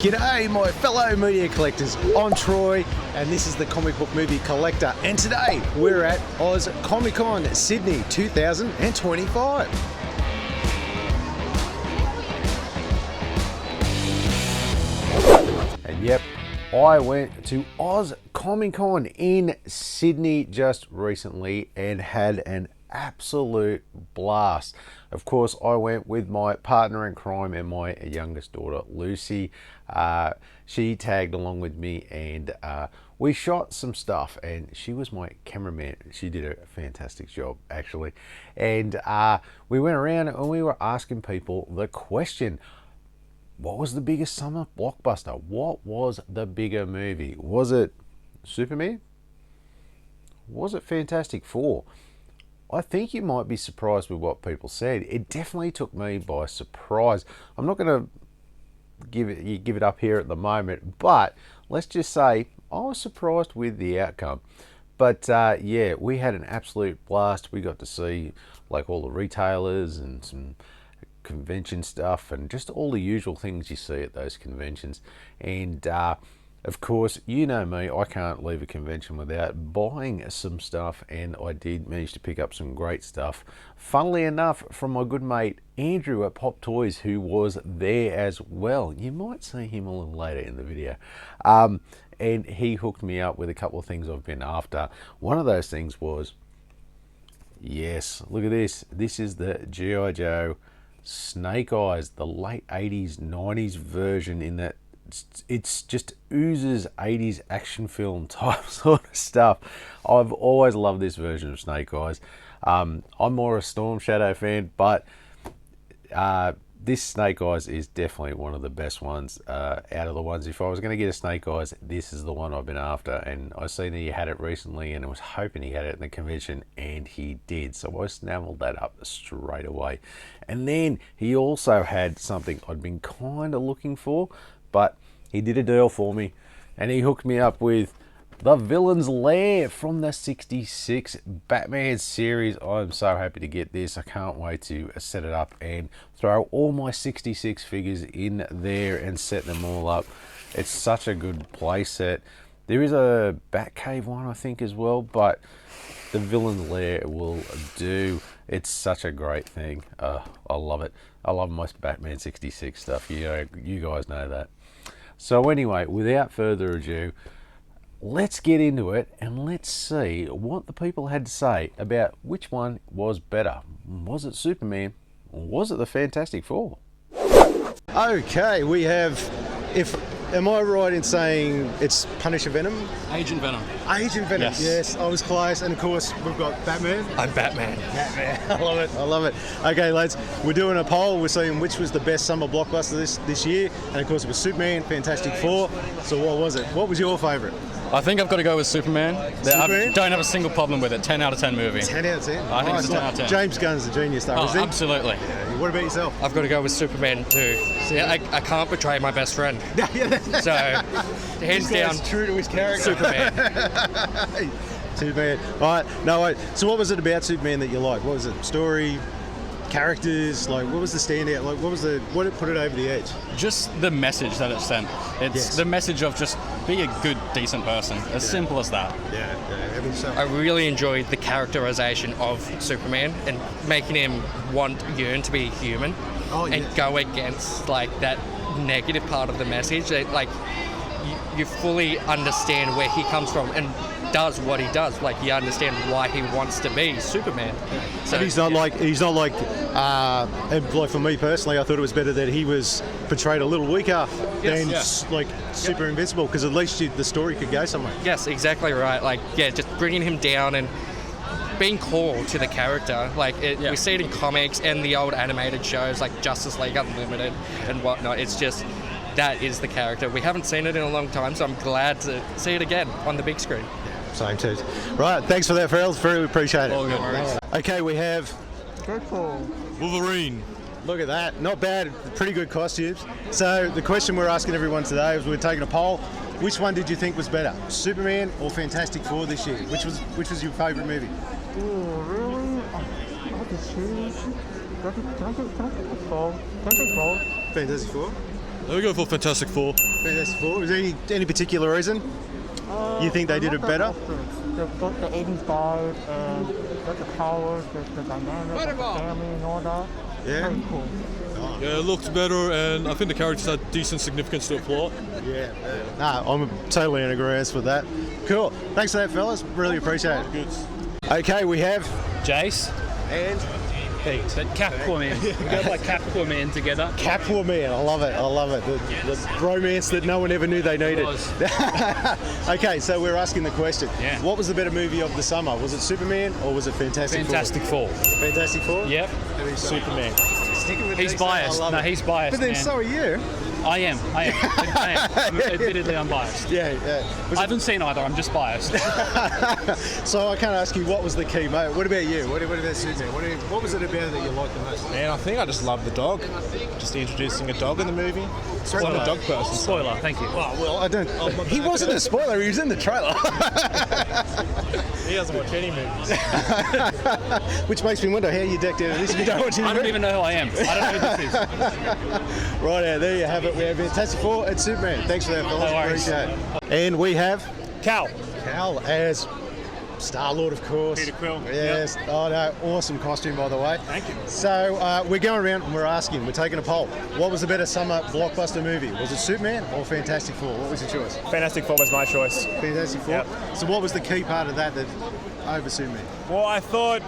G'day my fellow media collectors, I'm Troy and this is the Comic Book Movie Collector, and today we're at Oz Comic Con Sydney 2025. And yep, I went to Oz Comic Con in Sydney just recently and had an absolute blast. Of course, I went with my partner in crime and my youngest daughter, Lucy. She tagged along with me and we shot some stuff, and she was my cameraman. She did a fantastic job, actually. And we went around and we were asking people the question, what was the biggest summer blockbuster? What was the bigger movie? Was it Superman? Was it Fantastic Four? I think you might be surprised with what people said. It definitely took me by surprise. I'm not going to give it up here at the moment, but let's just say I was surprised with the outcome. But yeah, we had an absolute blast. We got to see like all the retailers and some convention stuff and just all the usual things you see at those conventions. And of course, you know me, I can't leave a convention without buying some stuff, and I did manage to pick up some great stuff. Funnily enough, from my good mate Andrew at Pop Toys, who was there as well. You might see him a little later in the video. And he hooked me up with a couple of things I've been after. One of those things was, yes, look at this. This is the G.I. Joe Snake Eyes, the late 80s, 90s version in that it's just oozes 80s action film type sort of stuff. I've always loved this version of Snake Eyes. I'm more a Storm Shadow fan, but this Snake Eyes is definitely one of the best ones out of the ones. If I was going to get a Snake Eyes, this is the one I've been after. And I seen that he had it recently, and I was hoping he had it in the convention, and he did. So I snaffled that up straight away. And then he also had something I'd been kind of looking for, but he did a deal for me, and he hooked me up with The Villain's Lair from the 66 Batman series. I'm so happy to get this. I can't wait to set it up and throw all my 66 figures in there and set them all up. It's such a good play set. There is a Batcave one, I think, as well, but The Villain's Lair will do. It's such a great thing. I love it. I love my Batman 66 stuff. You guys know that. So anyway, without further ado, let's get into it and let's see what the people had to say about which one was better. Was it Superman or was it the Fantastic Four? Okay, we have, am I right in saying it's Punisher Venom? Agent Venom. Agent Venom, yes, I was close. And of course, we've got Batman. I'm Batman. Batman, I love it, I love it. Okay, lads, we're doing a poll. We're seeing which was the best summer blockbuster this year. And of course, it was Superman, Fantastic Four. So what was it? What was your favourite? I think I've got to go with Superman. I don't have a single problem with it. 10 out of 10 movie. 10 out of 10? I think it's a 10 out of 10. James Gunn's a genius though, isn't he? Absolutely. Yeah. What about yourself? I've got to go with Superman too. See, I can't betray my best friend. So, hands down, true to his character. Superman. Superman. All right. No, wait. So what was it about Superman that you liked? What was it? Story? Characters? Like, what was the standout? Like, what it put it over the edge? Just the message that it sent. It's the message of just be a good, decent person. As simple as that. Yeah. I mean, so. I really enjoyed the characterization of Superman and making him yearn to be human and go against like that negative part of the message. Like, you fully understand where he comes from and does what he does. Like, you understand why he wants to be Superman. So and he's not like for me personally, I thought it was better that he was portrayed a little weaker than like super invincible, because at least the story could go somewhere. Yes, exactly right. Like, just bringing him down and being core to the character. Like, we see it in comics and the old animated shows like Justice League Unlimited and whatnot. It's just, that is the character. We haven't seen it in a long time, so I'm glad to see it again on the big screen. Same too. Right, thanks for that, Farrell. Very appreciate it. All good. Okay, we have Wolverine. Look at that, not bad. Pretty good costumes. So the question we're asking everyone today is, we're taking a poll. Which one did you think was better, Superman or Fantastic Four this year? Which was your favourite movie? Oh, really? I have to choose. Can I take both? Fantastic Four? I'll go for Fantastic Four. Fantastic Four. Was there any particular reason you think they did it better? The 80s vibe and the powers, the dynamic, the family and all that. Yeah. Very cool. Yeah, it looked better, and I think the characters had decent significance to the plot. Yeah. No, I'm totally in agreement with that. Cool. Thanks for that, fellas. Really appreciate it. Good. Okay, we have Jace. and Pete. But Capwoman. We go by Capwoman together. Catwoman. I love it. I love it. The romance that no one ever knew they needed. Okay, so we're asking the question. Yeah. What was the better movie of the summer? Was it Superman or was it Fantastic Four? Four. Fantastic Four? Yep. Superman. He's biased. No, he's biased. But then man. so are you. I am. Admittedly, I'm biased. Yeah. I haven't seen either. I'm just biased. So I can't ask you what was the key, mate. What about you? What about Superman? What was it about that you liked the most? Man, I think I just love the dog. Just introducing a dog in the movie. I'm a dog person. Spoiler. Thank you. Oh, well, I don't. He wasn't a spoiler. He was in the trailer. He doesn't watch any movies. Which makes me wonder how you decked out of this if you don't watch any I don't even know who I am. I don't know who this is. Right out there you have it. We have Fantastic Four and Superman. Thanks for that, fellas. No worries. Appreciate it. And we have Cal. Cal as Star-Lord, of course. Peter Quill. Yes. Yep. Oh, no. Awesome costume, by the way. Thank you. So we're going around and we're asking, we're taking a poll. What was the better summer blockbuster movie? Was it Superman or Fantastic Four? What was your choice? Fantastic Four was my choice. Fantastic Four? Yep. So what was the key part of that over Superman? Well, I thought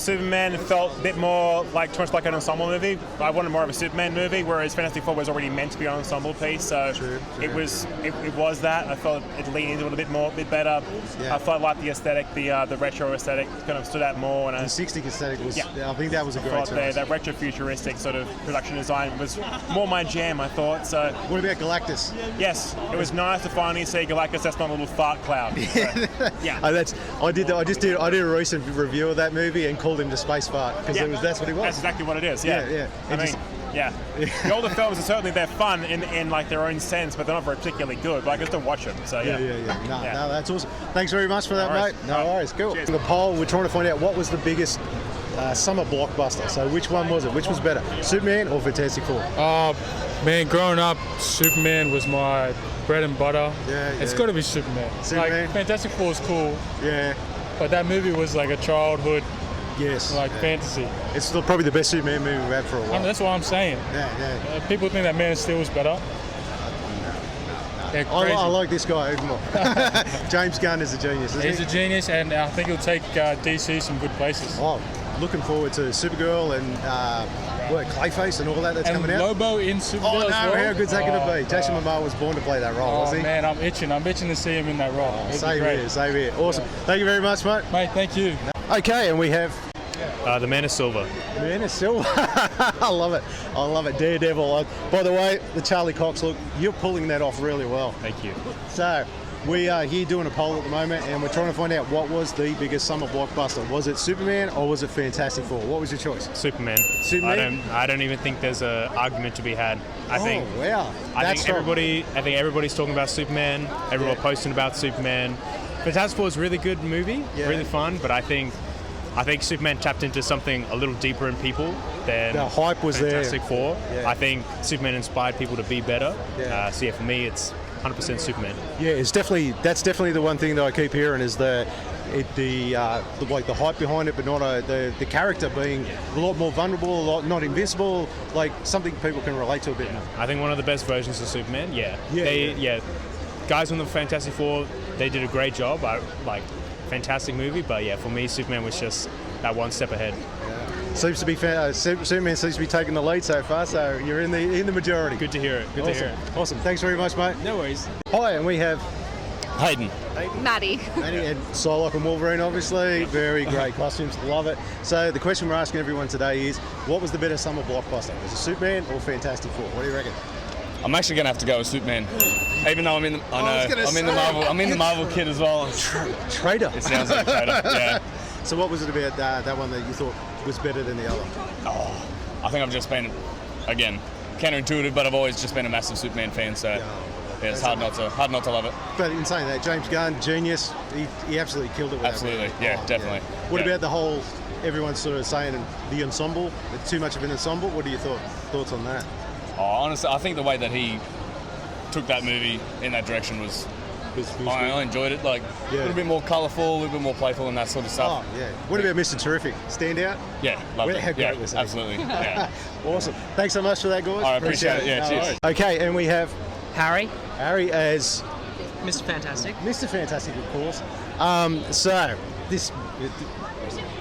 Superman felt a bit more like too much like an ensemble movie. I wanted more of a Superman movie, whereas Fantastic Four was already meant to be an ensemble piece. So True. it was that. I felt it leaned into it a bit more, a bit better. Yeah. I felt like the aesthetic, the retro aesthetic, kind of stood out more. And The 60s aesthetic was, Yeah. I think that was a I great thought choice. that retro-futuristic sort of production design was more my jam, I thought. So What about Galactus? yes, it was nice to finally see Galactus. That's not a little fart cloud. So, yeah. I did a recent review of that movie and called him the space fart because that's what he was. That's exactly what it is. Yeah. Yeah. I mean, yeah. The older films are certainly they're fun in like their own sense, but they're not very particularly good. But I can still watch them. So yeah. No, Yeah. no, that's awesome. Thanks very much for that, No worries. mate. No worries. Cool. Cheers. The poll, we're trying to find out what was the biggest summer blockbuster. So which one was it? Which was better, Superman or Fantastic Four? Man, growing up, Superman was my bread and butter. Yeah, It's yeah. got to be Superman. Superman? Like, Fantastic Four is cool, Yeah. but that movie was like a childhood, Yes. fantasy. It's still probably the best Superman movie we've had for a while. That's what I'm saying. Yeah. People think that Man of Steel was better. They're crazy. I like this guy even more. James Gunn is a genius, isn't He's he? a genius, and I think he'll take DC some good places. Oh, looking forward to Supergirl and Clayface and all that's And coming out. Lobo in Supergirl Oh no, as well. how good's that going to be? Jason Momoa was born to play that role, Oh wasn't he? man, I'm itching to see him in that role. It'd be Same great. here. Awesome. Thank you very much, mate. Mate, thank you. Okay, and we have The Man of Silver. Man of Silver. I love it. Daredevil. By the way, the Charlie Cox look, you're pulling that off really well. Thank you. So, we are here doing a poll at the moment, and we're trying to find out what was the biggest summer blockbuster. Was it Superman or was it Fantastic Four? What was your choice? Superman. Superman? I don't even think there's an argument to be had. I think wow. I think everybody's talking about Superman. Everyone posting about Superman. Fantastic Four is a really good movie, Yeah. really fun, but I think Superman tapped into something a little deeper in people than The hype was there. Fantastic Four. Yeah. I think Superman inspired people to be better. Yeah. So for me, it's 100% Superman. Yeah, that's definitely the one thing that I keep hearing is the hype behind it, but not the character being a lot more vulnerable, not invincible, like something people can relate to a bit more. I think one of the best versions of Superman. Yeah. Guys on the Fantastic Four, they did a great job. Fantastic movie, but for me, Superman was just that one step ahead. Seems to be Superman seems to be taking the lead so far. So you're in the majority. Good to hear it. Good awesome. to hear it. Awesome. Thanks very much, mate. No worries. Hi, and we have Hayden. Maddie. and Psylocke and Wolverine, obviously. Very great costumes. Love it. So the question we're asking everyone today is, what was the better summer blockbuster? Was it Superman or Fantastic Four? What do you reckon? I'm actually gonna have to go with Superman, even though I'm in the Marvel kid as well. Traitor. It sounds like a traitor. Yeah. So what was it about that one that you thought was better than the other? I think I've just been, again, counterintuitive, but I've always just been a massive Superman fan. So it's hard not to love it. But in saying that, James Gunn, genius. He absolutely killed it with Absolutely. that. Yeah, definitely. What Yeah. about the whole? Everyone's sort of saying the ensemble, too much of an ensemble. What are your thoughts on that? Oh, honestly, I think the way that he took that movie in that direction was I enjoyed it. Like a little bit more colourful, a little bit more playful, and that sort of stuff. Oh yeah. What about Mr. Terrific? Stand out? Yeah, loved it. How great Yeah, was he? absolutely. Yeah. Awesome. Thanks so much for that, guys. I appreciate it. Yeah, No cheers. worries. Okay, and we have Harry, Harry as Mr. Fantastic. Mr. Fantastic, of course. So this,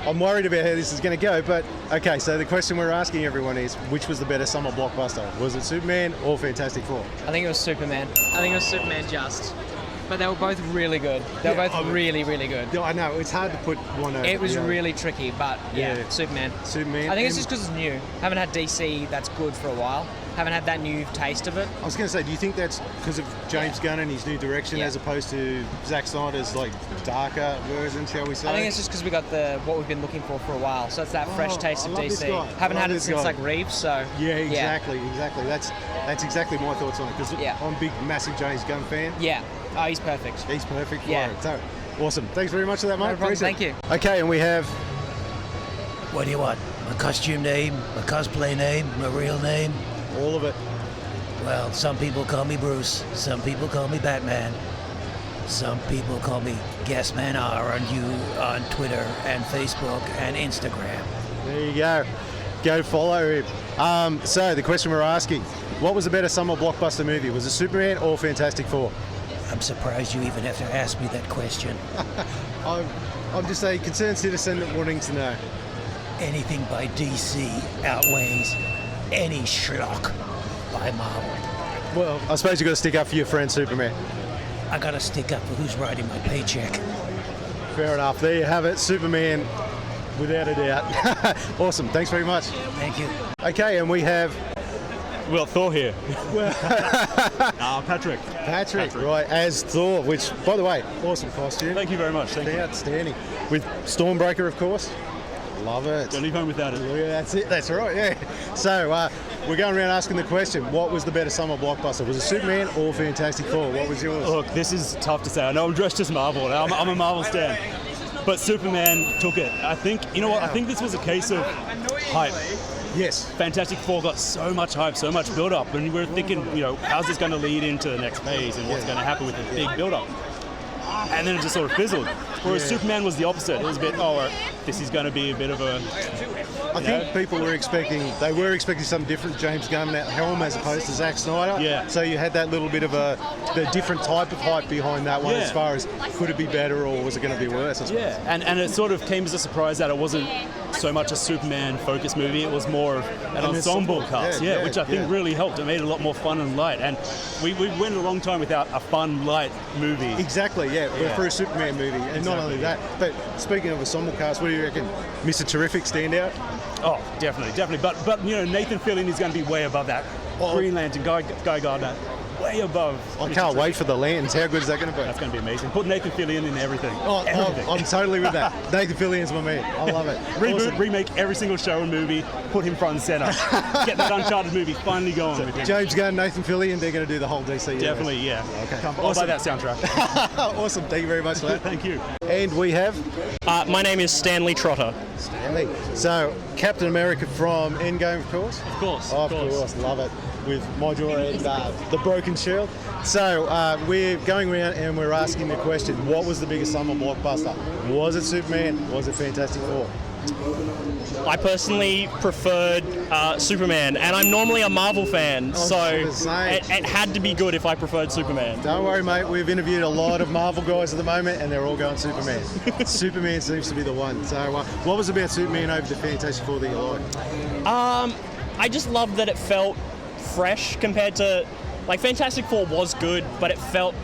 I'm worried about how this is going to go. But okay, so the question we're asking everyone is, which was the better summer blockbuster? Was it Superman or Fantastic Four? I think it was Superman. I think it was Superman just. But they were both really good. They were both really, really good. I know, it's hard to put one over. It was really tricky, but Yeah. Superman. Superman. I think it's And- just because it's new. Haven't had DC that's good for a while. Haven't had that new taste of it. I was going to say, do you think that's because of James Gunn and his new direction as opposed to Zack Snyder's like darker version, shall we say? I think it's just because we got what we've been looking for a while. So it's that fresh taste I of love this DC. guy. Haven't I had love it this since guy. like Reeves, so Yeah, exactly. That's exactly my thoughts on it because I'm a big, massive James Gunn fan. Yeah. Oh, he's perfect. He's perfect for Yeah. it. So awesome. Thanks very much for that, mate. No problem. Appreciate Thank it. Okay, and we have What do you want? My costume name, my cosplay name, my real name? all of it. Well, some people call me Bruce, some people call me Batman, some people call me Gasman R on Twitter and Facebook and Instagram. There you go. Go follow him. So the question we're asking, what was the better summer blockbuster movie? Was it Superman or Fantastic Four? I'm surprised you even have to ask me that question. I'm just a concerned citizen wanting to know. Anything by DC outweighs any schlock by Marvel. Well, I suppose you've got to stick up for your friend Superman. I gotta stick up for who's writing my paycheck. Fair enough. There you have it. Superman, without a doubt. Awesome. Thanks very much. Thank you. Okay, and we have Well, Thor here. Patrick. Patrick, right, as Thor, which, by the way, awesome costume. Thank you very much. Thank you. Outstanding. With Stormbreaker, of course. Love it. Don't leave home without it. Yeah, that's it. That's right, yeah. So, we're going around asking the question, what was the better summer blockbuster? Was it Superman or Fantastic Four? What was yours? Look, this is tough to say. I know I'm dressed as Marvel. I'm a Marvel stan. But Superman took it. I think, you know what? I think this was a case of hype. Yes. Fantastic Four got so much hype, so much build-up, and we're thinking, how's this going to lead into the next phase and what's going to happen with the big build-up? And then it just sort of fizzled. Whereas Superman was the opposite. It was a bit, this is going to be a bit of a... I think people were expecting something different, James Gunn at helm as opposed to Zack Snyder. Yeah. So you had that little bit of the different type of hype behind that one as far as could it be better or was it going to be worse, I suppose. Yeah, and it sort of came as a surprise that it wasn't so much a Superman-focused movie. It was more of an ensemble cast, which I think really helped. It made it a lot more fun and light. And we went a long time without a fun, light movie. Exactly, for a Superman movie. And not only that, but speaking of ensemble cast, what do you reckon? Mr. Terrific stand out? Oh, definitely. But Nathan Fillion is going to be way above that. Green Lantern, Guy Gardner, way above. I can't wait for the lanterns. How good is that going to be? That's going to be amazing. Put Nathan Fillion in everything. Everything. I'm totally with that. Nathan Fillion's my man. I love it. Reboot, Awesome. remake every single show and movie, put him front and center. Get that Uncharted movie finally going with him. James Gunn, Nathan Fillion, they're going to do the whole DC. Definitely, yeah. Okay. I'll buy that soundtrack. Awesome. Thank you very much for that. Thank you. And we have My name is Stanley Trotter. Stanley. So, Captain America from Endgame, of course? Of course. Of course. Love it. With Major and the Broken Shield. So, we're going around and we're asking the question, what was the biggest summer blockbuster? Was it Superman? Was it Fantastic Four? I personally preferred Superman, and I'm normally a Marvel fan, so it had to be good if I preferred Superman. Don't worry, mate. We've interviewed a lot of Marvel guys at the moment, and they're all going Superman. Superman seems to be the one. So, what was about Superman over the Fantastic Four that you liked? I just loved that it felt fresh compared to, Fantastic Four was good, but it felt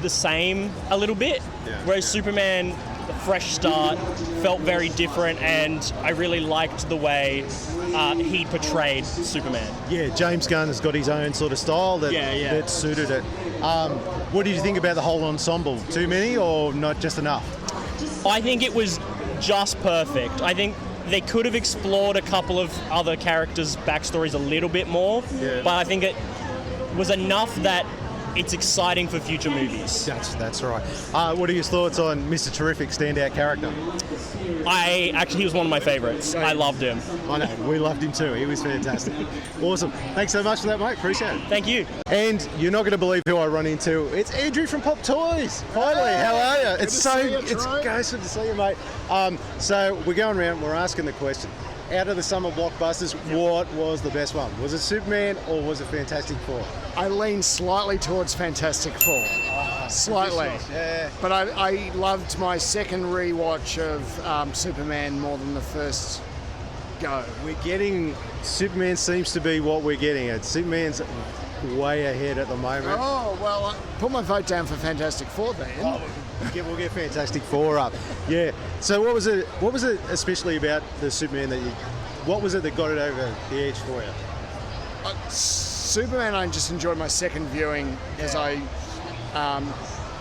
the same a little bit. Whereas Superman, the fresh start, felt very different, and I really liked the way he portrayed Superman. Yeah, James Gunn has got his own sort of style that suited it. What did you think about the whole ensemble? Too many or not just enough? I think it was just perfect. I think they could have explored a couple of other characters' backstories a little bit more, but I think it was enough that it's exciting for future movies. That's right. What are your thoughts on Mr. Terrific, standout character? He was one of my favourites. I loved him. I know, we loved him too. He was fantastic. Awesome. Thanks so much for that, mate. Appreciate it. Thank you. And you're not going to believe who I run into. It's Andrew from Pop Toys. Finally, how are you? It's good to see you, mate. So we're going around. We're asking the question. Out of the summer blockbusters, what was the best one? Was it Superman or was it Fantastic Four? I lean slightly towards Fantastic Four. Slightly. Yeah. But I loved my second rewatch of Superman more than the first go. We're getting... Superman seems to be what we're getting at. Superman's way ahead at the moment. Oh, well, I put my vote down for Fantastic Four then. We'll get Fantastic Four up. Yeah. So what was it especially about the Superman what was it that got it over the edge for you? Superman, I just enjoyed my second viewing as I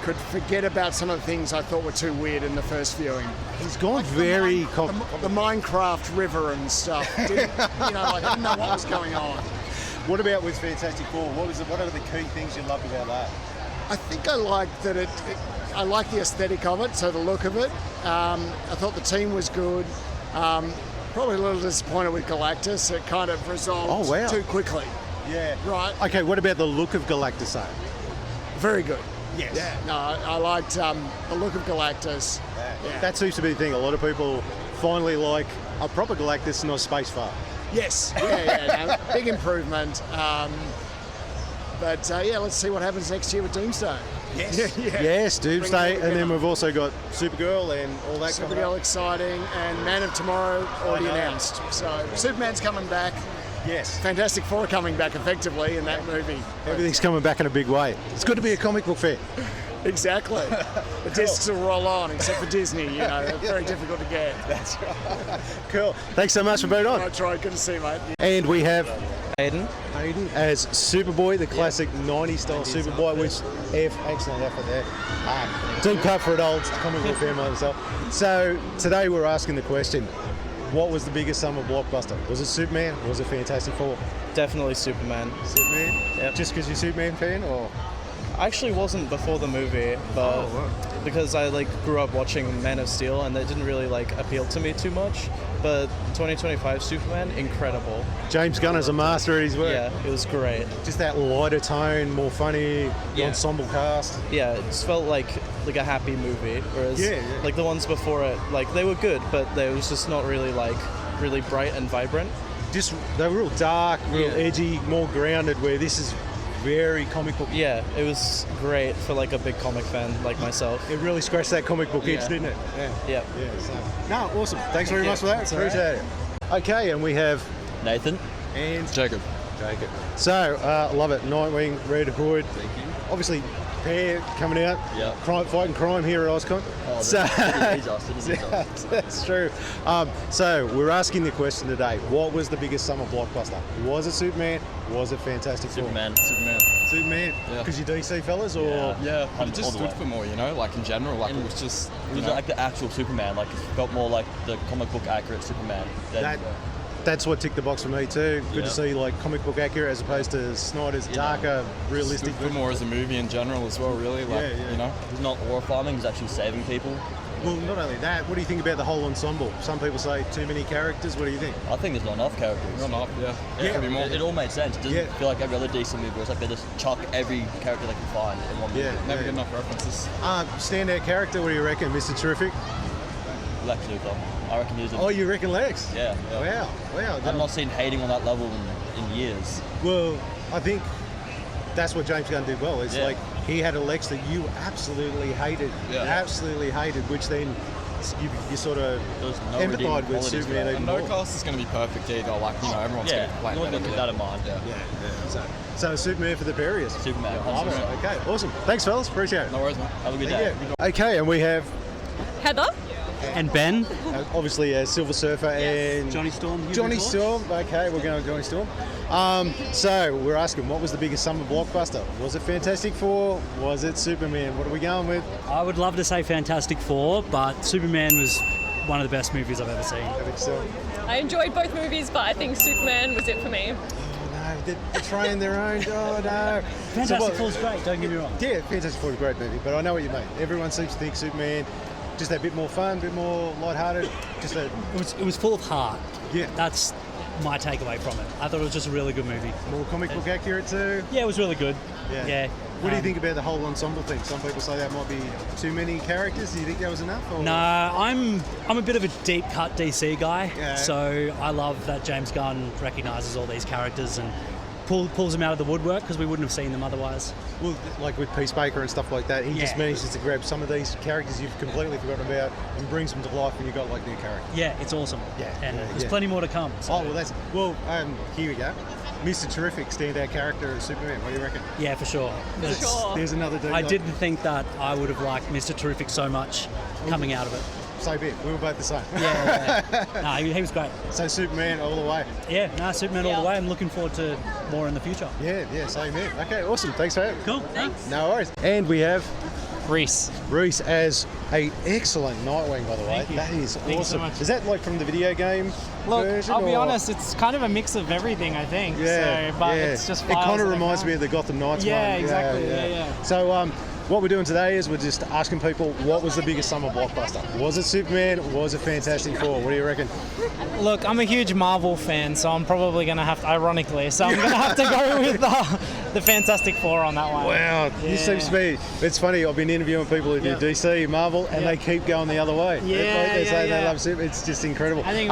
could forget about some of the things I thought were too weird in the first viewing. He's gone the Minecraft river and stuff. I didn't know what was going on. What about with Fantastic Four? What are the key things you loved about that? I think I liked that I like the aesthetic of it, so the look of it. I thought the team was good. Probably a little disappointed with Galactus. It kind of resolved too quickly. Yeah. Right. Okay, what about the look of Galactus, though? Very good. Yes. Yeah. No, I liked the look of Galactus. Yeah. That seems to be the thing. A lot of people finally like a proper Galactus, not space far. Yes. No, big improvement. But let's see what happens next year with Doomsday. Yes. Yes, Doomsday, and then we've also got Supergirl and all that. Supergirl exciting, and Man of Tomorrow already announced. So Superman's coming back. Yes. Fantastic Four coming back effectively in that movie. Everything's coming back in a big way. It's good to be a comic book fan. Exactly. The discs will roll on, except for Disney. They're very difficult to get. That's right. Cool. Thanks so much for being on. That's right. Good to see you, mate. And we have Hayden as Superboy, the classic 90s style Superboy, which excellent effort there. Deep cut for an old comic book fan like myself. So today we're asking the question, what was the biggest summer blockbuster? Was it Superman or was it Fantastic Four? Definitely Superman. Superman? Yep. Just because you're a Superman fan, or? I actually wasn't before the movie, but because I grew up watching Man of Steel and that didn't really appeal to me too much. But 2025 Superman, incredible. James Gunn is a master at his work. Yeah, it was great. Just that lighter tone, more funny, ensemble cast. Yeah, it just felt like a happy movie. Whereas the ones before it, they were good, but they was just not really really bright and vibrant. Just they were real dark, real edgy, more grounded. Where this is very comic book. Yeah, it was great for a big comic fan like myself. It really scratched that comic book itch, didn't it? Yeah. So. No, awesome. Thanks very much for that. Appreciate it. Okay, and we have Nathan and Jacob. So, love it. Nightwing, Red Hood. Thank you. Obviously, Pair coming out. Yeah. Fighting crime here at Ozcon. That's true. So we're asking the question today: what was the biggest summer blockbuster? Was it Superman? Was it Fantastic Four? Superman. Superman. Yeah. Because you're DC fellas, or yeah, but it just stood for more, in general. It was just it was the actual Superman. It felt more like the comic book accurate Superman. That's what ticked the box for me too. Good to see comic book accurate as opposed to Snyder's darker, realistic. Good more as a movie in general as well, really. He's not horrifying. He's actually saving people. Well, not only that. What do you think about the whole ensemble? Some people say too many characters. What do you think? I think there's not enough characters. Not enough. Yeah. Could be more. It all made sense. It doesn't feel like every other DC movie where it's they just chuck every character they can find in one movie. Never get enough references. Standout character. What do you reckon, Mr. Terrific? Lex Luthor. I reckon he's Oh, you reckon Lex? Yeah. Wow. I've not seen hating on that level in years. Well, I think that's what James Gunn did well. It's he had a Lex that you absolutely hated. Absolutely hated, which then you sort of empathise with Superman even more. No cast is going to be perfect either. Everyone's going to play you want to keep that in mind. So Superman for the Parias. Superman. Okay, awesome. Thanks, fellas. Appreciate it. No worries, man. Have a good day. Okay, and we have Heather. And Ben. Obviously, Silver Surfer and Johnny Storm. Johnny Storm. Okay, we're going to Johnny Storm. So we're asking, what was the biggest summer blockbuster? Was it Fantastic Four? Was it Superman? What are we going with? I would love to say Fantastic Four, but Superman was one of the best movies I've ever seen. I think so. I enjoyed both movies, but I think Superman was it for me. they're portraying their own. Oh no! Fantastic Four's great. Don't get me wrong. Yeah, Fantastic Four's a great movie, but I know what you mean. Everyone seems to think Superman just a bit more fun, a bit more lighthearted. It was full of heart. Yeah, that's my takeaway from it. I thought it was just a really good movie. More comic book accurate too. Yeah, it was really good. Yeah. What do you think about the whole ensemble thing? Some people say that might be too many characters. Do you think that was enough? Or? No, I'm a bit of a deep cut DC guy, so I love that James Gunn recognises all these characters and pulls them out of the woodwork because we wouldn't have seen them otherwise. Well, like with Peacemaker and stuff like that, he just manages to grab some of these characters you've completely forgotten about and brings them to life, and you've got like new characters. Yeah, it's awesome. And there's plenty more to come. So. Here we go. Mr. Terrific, standout character as Superman. What do you reckon? Yeah, for sure. There's another dude. I didn't think that I would have liked Mr. Terrific so much coming out of it. Same here. We were both the same. No, he was great. So Superman all the way. Yeah, Superman all the way. I'm looking forward to more in the future. Yeah, same here. Okay, awesome. Thanks for having me. Cool. Thanks. No worries. And we have Reese as a excellent Nightwing, by the way. Thank you. That is Thank you so awesome. much. Is that like from the video game version? I'll be honest, it's kind of a mix of everything, I think. It's just it kind of reminds me of the Gotham Knights one. Yeah, exactly. Yeah. So what we're doing today is we're just asking people what was the biggest summer blockbuster. Was it Superman? Was it Fantastic Four? What do you reckon? Look, I'm a huge Marvel fan, so I'm probably going to have to, ironically, so I'm going to have to go with the Fantastic Four on that one. Wow, this seems to me, it's funny, I've been interviewing people who do DC, Marvel, and they keep going the other way. They say they love Superman. It's just incredible. I think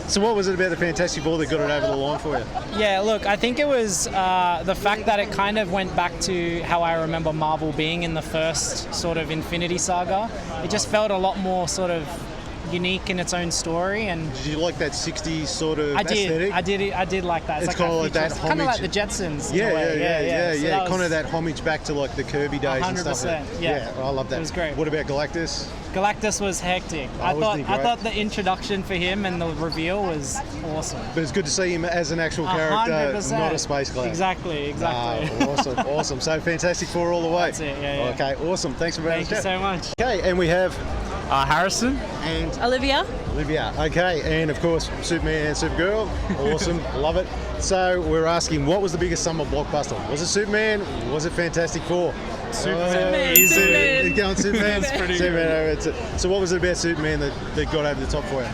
so what was it about the Fantastic Four that got it over the line for you? Yeah, look, I think it was the fact that it kind of went back to how I remember Marvel being in the first sort of Infinity Saga. It just felt a lot more sort of unique in its own story. And did you like that 60s sort of aesthetic? I did like that. It's kind of like that homage. Kind of like the Jetsons. Yeah. Kind of that homage back to like the Kirby days 100%, and stuff. Yeah, I love that. It was great. What about Galactus? Galactus was hectic. I thought the introduction for him and the reveal was awesome. But it's good to see him as an actual character, 100%. not a space clown. Exactly. Awesome. So Fantastic Four all the way. That's it. Yeah. Okay, awesome. Thanks for being on the chat. Thank you so much. Okay, and we have Harrison and Olivia. Okay, and of course Superman and Supergirl. Awesome, love it. So we're asking, what was the biggest summer blockbuster? Was it Superman? Was it Fantastic Four? Superman. Going Superman. That's pretty Superman. So what was it about Superman that got over the top for you?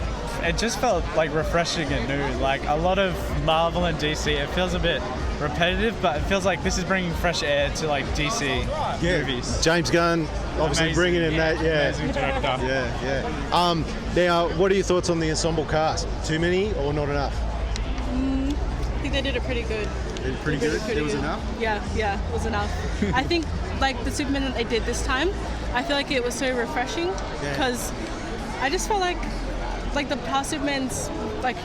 It just felt like refreshing and new. Like a lot of Marvel and DC, it feels a bit repetitive, but it feels like this is bringing fresh air to like DC movies. James Gunn, obviously bringing in that. Amazing director. Yeah. Now, what are your thoughts on the ensemble cast? Too many or not enough? I think they did it pretty good. Pretty good? It was enough? Yeah, it was enough. I think like the Superman that they did this time, I feel like it was so refreshing because I just felt like the past Superman's, like,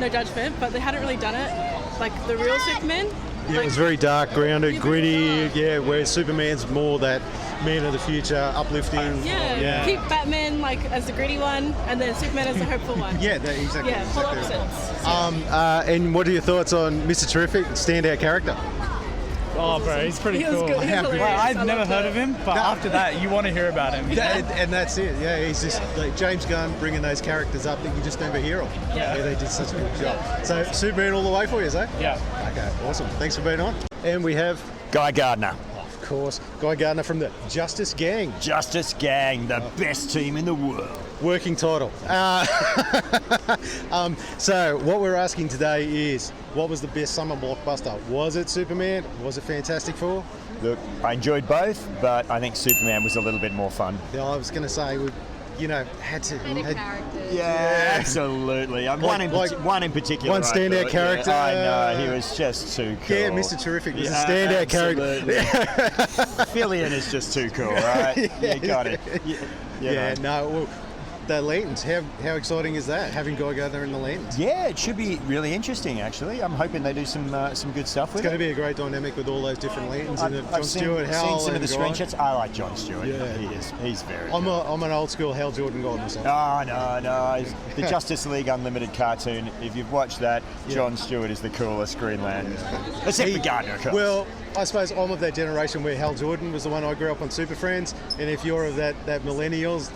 no judgment, but they hadn't really done it like the real Superman. Yeah, it was very dark, grounded, gritty. Yeah, where Superman's more that man of the future, uplifting. Keep Batman like as the gritty one, and then Superman as the hopeful one. Exactly. Yeah, full opposites. And what are your thoughts on Mr. Terrific, standout character? Oh, bro, he's pretty cool. Good. I'd never heard of him, but after that, you want to hear about him. And that's it. Yeah, he's just like James Gunn bringing those characters up that you just never hear of. Yeah, they did such a good job. So Superman all the way for you, eh? Yeah. Okay, awesome. Thanks for being on. And we have Guy Gardner. Of course, Guy Gardner from the Justice Gang. Justice Gang, the best team in the world. Working title. So what we're asking today is, what was the best summer blockbuster? Was it Superman? Was it Fantastic Four? Look, I enjoyed both, but I think Superman was a little bit more fun. Yeah, I was going to say, had to. Yeah, absolutely. One in particular. One standout character. I know, he was just too cool. Yeah, Mr. Terrific was a standout character. Fillion is just too cool, right? You got it. Well, the lanterns, how exciting is that, having Guy Gardner in the lanterns? Yeah, it should be really interesting, actually. I'm hoping they do some good stuff with it. It's going to be a great dynamic with all those different lanterns. I've seen some of the screenshots. I like John Stewart. Yeah. He's very I'm an old school Hal Jordan guy myself. No. The Justice League Unlimited cartoon, if you've watched that, John Stewart is the coolest Green Lantern. Except for Gardner, of course. Well, I suppose I'm of that generation where Hal Jordan was the one I grew up on Super Friends, and if you're of that millennials,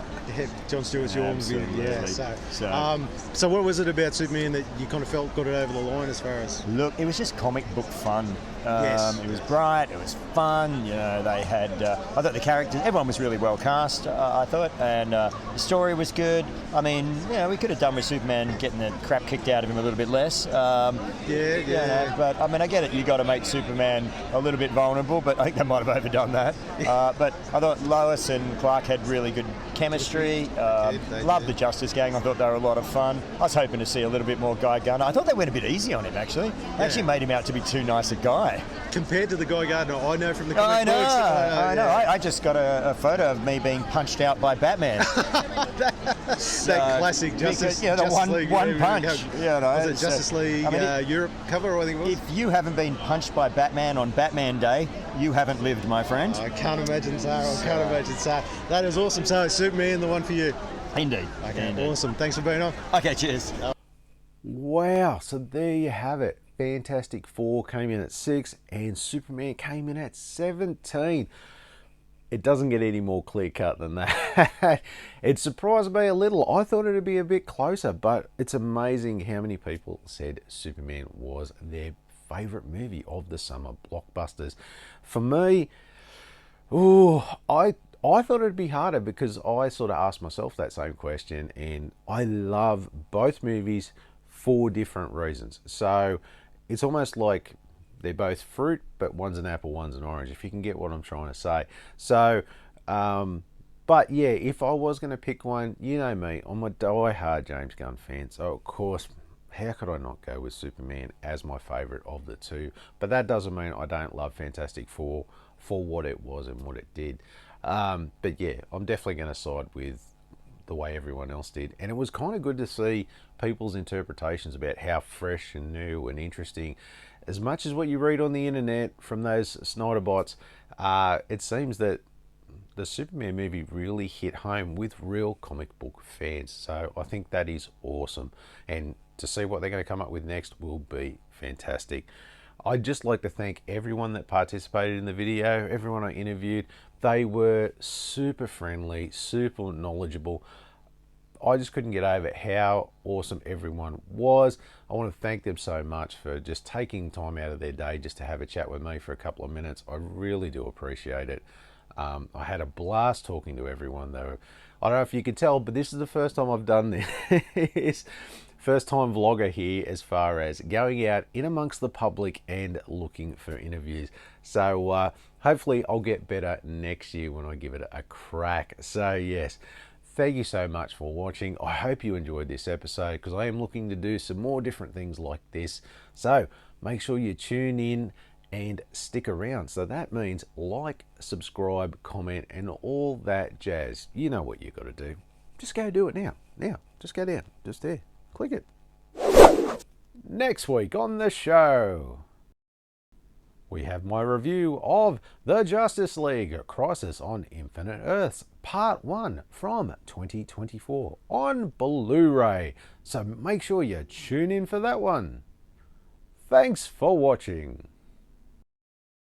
Jon Stewart's your movie. Yeah. So- So what was it about Superman that you kind of felt got it over the line as far as? Look, it was just comic book fun. Yes. It was bright, it was fun, you know, they had, I thought the characters, everyone was really well cast, I thought, and the story was good. I mean, you know, we could have done with Superman getting the crap kicked out of him a little bit less. Yeah. But, I mean, I get it, you got to make Superman a little bit vulnerable, but I think they might have overdone that. But I thought Lois and Clark had really good chemistry. Loved the Justice Gang, I thought they were a lot of fun. I was hoping to see a little bit more Guy Gardner. I thought they went a bit easy on him, actually. They actually made him out to be too nice a guy. Compared to the Guy Gardner I know from the comic books. I know. I just got a photo of me being punched out by Batman. that classic Justice, because, Justice the League. one punch. Was it Justice League Europe cover, I think it was? If you haven't been punched by Batman on Batman Day, you haven't lived, my friend. I can't imagine so. That is awesome. So Superman, the one for you. Indeed. Okay, Indeed. awesome. Thanks for being on. Okay, cheers. Wow, so there you have it. Fantastic Four came in at 6 and Superman came in at 17. It doesn't get any more clear cut than that. It surprised me a little. I thought it'd be a bit closer, but it's amazing how many people said Superman was their favourite movie of the summer blockbusters. For me, I thought it'd be harder because I sort of asked myself that same question, and I love both movies for different reasons. So it's almost like they're both fruit, but one's an apple, one's an orange, if you can get what I'm trying to say. So, but yeah, if I was going to pick one, you know me, I'm a die-hard James Gunn fan. So, of course, how could I not go with Superman as my favourite of the two? But that doesn't mean I don't love Fantastic Four for what it was and what it did. But yeah, I'm definitely going to side with the way everyone else did, and it was kind of good to see people's interpretations about how fresh and new and interesting, as much as what you read on the internet from those Snyder bots, it seems that the Superman movie really hit home with real comic book fans. So I think that is awesome, and to see what they're going to come up with next will be fantastic. I'd just like to thank everyone that participated in the video, everyone I interviewed. They were super friendly, super knowledgeable. I just couldn't get over how awesome everyone was. I want to thank them so much for just taking time out of their day just to have a chat with me for a couple of minutes. I really do appreciate it. I had a blast talking to everyone though. I don't know if you could tell, but this is the first time I've done this. First time vlogger here as far as going out in amongst the public and looking for interviews. So hopefully I'll get better next year when I give it a crack. So yes, thank you so much for watching. I hope you enjoyed this episode because I am looking to do some more different things like this. So make sure you tune in and stick around. So that means like, subscribe, comment, and all that jazz. You know what you got to do. Just go do it now. Just go down. Just there. Click it. Next week on the show, we have my review of The Justice League Crisis on Infinite Earths Part 1 from 2024 on Blu-ray. So make sure you tune in for that one. Thanks for watching.